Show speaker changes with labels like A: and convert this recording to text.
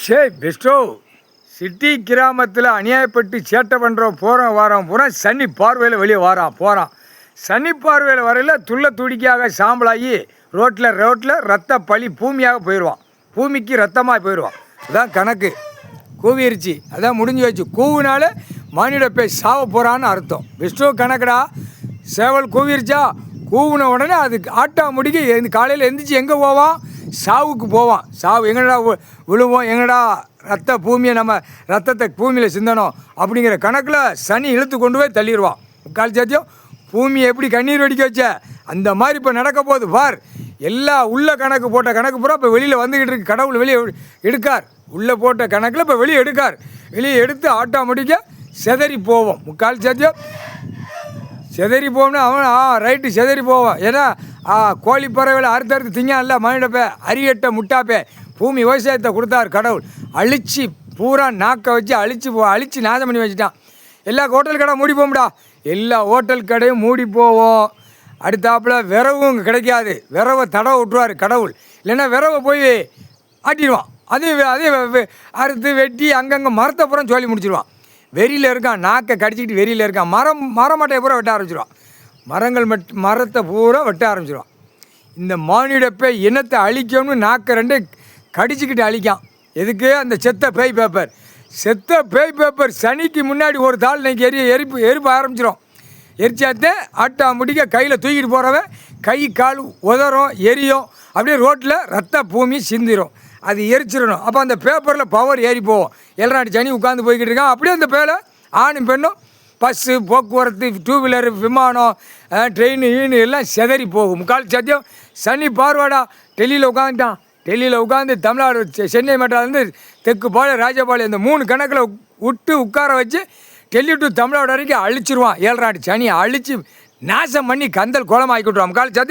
A: Bairstow city கிராமத்தில் அநியாயப்பட்டு சேட்டை பண்ணுறோம் போகிறோம் வாரம் பூரா சனி பார்வையில் வெளியே போகிறான் சனி பார்வையில் வரையில் துள்ள துடிக்காக சாம்பலாகி ரோட்டில் ரத்த பழி பூமியாக போயிடுவான். பூமிக்கு ரத்தமாக போயிடுவான். அதுதான் கணக்கு. கூவிருச்சு, அதான் முடிஞ்சு வச்சு. கூவினால மானிட போய் சாவ போகிறான்னு அர்த்தம். பெஸ்டோ கணக்குடா. சேவல் கூவிருச்சா, கூவின உடனே அதுக்கு ஆட்டா முடிக்க காலையில் எந்திரிச்சு எங்கே போவான்? சாவுக்கு போவான். சாவு எங்கடா விழுவோம், எங்கடா ரத்த பூமியை நம்ம ரத்தத்தை பூமியில் சிந்தணும் அப்படிங்கிற கணக்கில் சனி இழுத்து கொண்டு போய் தள்ளிடுவான். முக்கால் சாத்தியம் பூமியை எப்படி கண்ணீர் வெடிக்க வச்ச அந்த மாதிரி இப்போ நடக்க போகுது பார். எல்லா உள்ள கணக்கு போட்ட கணக்கு பூரா இப்போ வெளியில் வந்துக்கிட்டு இருக்கு. கடவுள் வெளியே எடுக்கார். உள்ளே போட்ட கணக்கில் இப்போ வெளியே எடுக்கார். வெளியே எடுத்து ஆட்டா முடிக்க செதறி போவோம். முக்கால் சாத்தியம் செதறி போவோம்னா அவன் ரைட்டு செதறி போவான். ஏன்னா கோழி பறவைகளை அறுத்தறுத்து திங்கான்ல மனிதப்பே அரியட்டை முட்டாப்பே. பூமி விவசாயத்தை கொடுத்தார் கடவுள். அழிச்சு பூரா நாக்கை வச்சு அழிச்சு நாசம் பண்ணி வச்சுட்டான். எல்லா ஹோட்டல் கடை மூடி போகும்டா. எல்லா ஹோட்டல் கடையும் மூடி போவோம். அடுத்தாப்புல விரவும் இங்கே கிடைக்காது. விரவை தடவை விட்டுருவார் கடவுள். இல்லைன்னா விரவை போய் ஆட்டிடுவான். அதே அறுத்து வெட்டி அங்கங்கே மரத்தை பூரா சொல்லி முடிச்சிடுவான். வெறியில் இருக்கான், நாக்கை கடிச்சிக்கிட்டு வெறியில் இருக்கான். மரமட்டையை பூரா வெட்ட ஆரம்பிச்சிடுவான். மரத்தை பூரா வெட்ட ஆரம்பிச்சிடுவான். இந்த மானிடப்பை இனத்தை அழிக்கணும்னு நாக்கை ரெண்டு கடிச்சிக்கிட்டு அழிக்கான். எதுக்கு? அந்த செத்த பேய் பேப்பர் சனிக்கு முன்னாடி ஒரு தாள் இன்னைக்கு எரிப்பு ஆரம்பிச்சிடும். எரிச்சாத்தே ஆட்டா முடிக்க கையில் தூக்கிட்டு போகிறவன் கை கால் உதறும், எரியும். அப்படியே ரோட்டில் ரத்த பூமி சிந்திரும். அது எரிச்சிடணும். அப்போ அந்த பேப்பரில் பவர் ஏறி போவோம். எல்ராடி சனி உட்காந்து போய்கிட்டு இருக்கான். அப்படியே அந்த பேரை ஆணும் பெண்ணும் பஸ்ஸு போக்குவரத்து டூ வீலர் விமானம் ட்ரெயின் எல்லாம் செதறி போகும். முக்கால் சத்தியம் சனி பார்வாடா. டெல்லியில் உட்காந்துட்டான். டெல்லியில் உட்காந்து தமிழ்நாடு சென்னை மெட்ராலேருந்து தெற்கு பாளையம் ராஜபாளையம் இந்த 3 கணக்கில் விட்டு உட்கார வச்சு டெல்லி டு தமிழ்நாடு வரைக்கும் அழிச்சிருவான். 7 சனியை அழித்து நாசம் பண்ணி கந்தல் கோலமாக்கி விட்டுருவான். முக்கால் சத்தியம்.